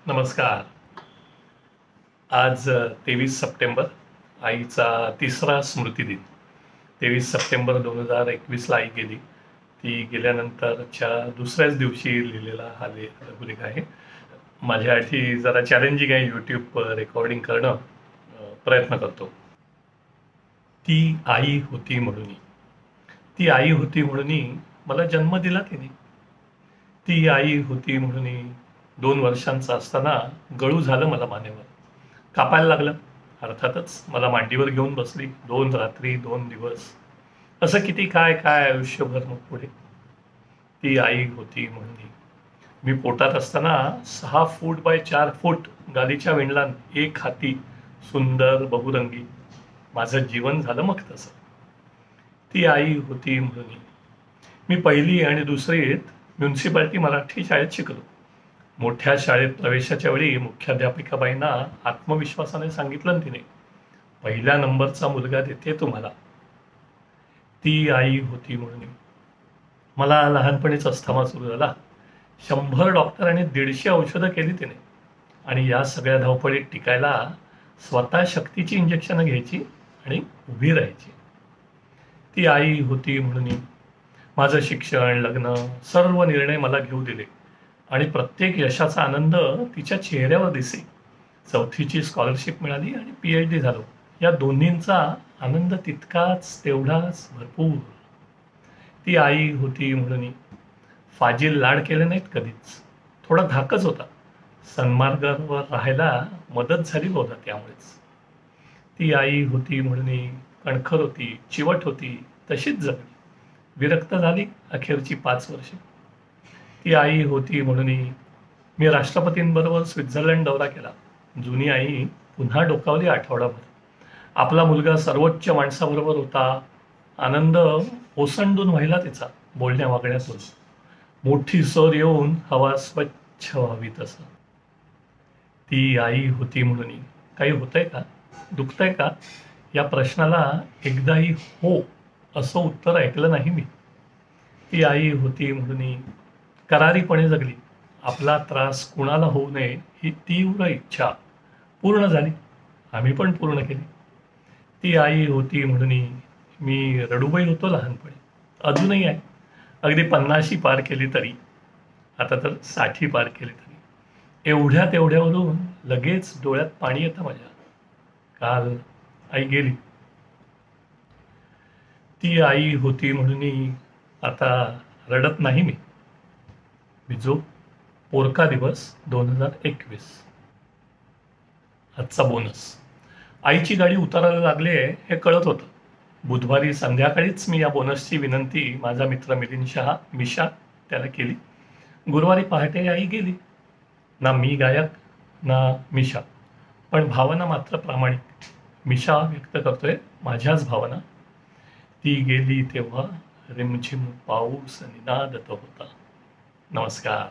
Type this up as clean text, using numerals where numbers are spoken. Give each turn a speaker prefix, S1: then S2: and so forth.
S1: नमस्कार. आज 23 सप्टेंबर आईचा तिसरा स्मृतिदिन. 23 सप्टेंबर 2021ला आई गेली. ती गेल्यानंतरच्या दुसऱ्याच दिवशी लिहिलेला हा लघुलेख आहे. माझ्यासाठी जरा चॅलेंजिंग आहे. यूट्यूब रेकॉर्डिंग करणं प्रयत्न करतो. ती आई होती म्हणून, ती आई होती म्हणून मला जन्म दिला तिने. ती आई होती म्हणून 2 वर्षांचा असताना गळू झालं मला मानेवर. कापायला लागलं. अर्थातच मला मांडीवर घेऊन बसली. 2 रात्री 2 दिवस. असं किती काय काय आयुष्यभर मग पुढे. ती आई होती म्हणून मी पोटात असताना 6 फूट बाय 4 फूट गादीच्या विणलान एक हाती सुंदर बहुरंगी माझं जीवन झालं मग तसं. ती आई होती म्हणून मी पहिली आणि दुसरीत म्युन्सिपाल्टी मराठी शाळेत शिकलो. मोठ्या शाळेत प्रवेशाच्या वेळी मुख्याध्यापिकाबाईंना आत्मविश्वासाने सांगितलं तिने, पहिल्या नंबरचा मुलगा देते तुम्हाला. ती आई होती म्हणून मला लहानपणीच अस्थमा सुरू झाला. 100 डॉक्टर आणि 150 औषधं केली तिने. आणि या सगळ्या धावपळीत टिकायला स्वतः शक्तीची इंजेक्शनं घ्यायची आणि उभी राहायची. ती आई होती म्हणून माझं शिक्षण, लग्न, सर्व निर्णय मला घेऊ दिले आणि प्रत्येक यशाचा आनंद तिच्या चेहऱ्यावर दिसे. 4थीची स्कॉलरशिप मिळाली आणि PhD झालो. या दोन्हींचा आनंद तितकाच तेवढाच भरपूर. ती आई होती म्हणून फाजील लाड केले नाहीत कधीच. थोडा धाकच होता. सन्मार्गावर राहायला मदत झाली होता त्यामुळेच. ती आई होती म्हणून कणखर होती, चिवट होती, तशीच जगली. विरक्त झाली अखेरची 5 वर्षे. ती आई होती म्हणून मी राष्ट्रपतींबरोबर स्वित्झर्लंड दौरा केला. जुनी आई पुन्हा डोकावली आठवडाभर. आपला मुलगा सर्वोच्च माणसाबरोबर होता. आनंद ओसंडून व्हायला तिचा बोलण्या वागण्यातून. मोठी सर येऊन हवा स्वच्छ व्हावी तसं. ती आई होती म्हणून काही होतंय का, दुखतंय का, या प्रश्नाला एकदाही हो असं उत्तर ऐकलं नाही मी. ती आई होती म्हणून करारीपणे जगली. आपला त्रास कुणाला होऊ नये ही तीव्र इच्छा पूर्ण झाली. आम्ही पण पूर्ण केली. ती आई होती म्हणून मी रडूबाई होतो लहानपणी. अजूनही आहे. अगदी 50 पार केली तरी, आता तर 60 पार केली तरी एवढ्या तेवढ्यावरून लगेच डोळ्यात पाणी येतं माझ्या. काल आई गेली. ती आई होती म्हणून आता रडत नाही मी. बिजो पोरका दिवस 2021. आजचा बोनस. आईची गाडी उतरायला लागले हे कळत होतं. बुधवारी संध्याकाळीच मी या बोनसची विनंती माझा मित्र मिलिंद शहा मिशा त्याला केली. गुरुवारी पहाटे आई गेली. ना मी गायक ना मिशा, पण भावना मात्र प्रामाणिक. मिशा व्यक्त करतोय माझ्याच भावना. ती गेली तेव्हा रिमझिम पाऊस निनादत होता. नमस्कार.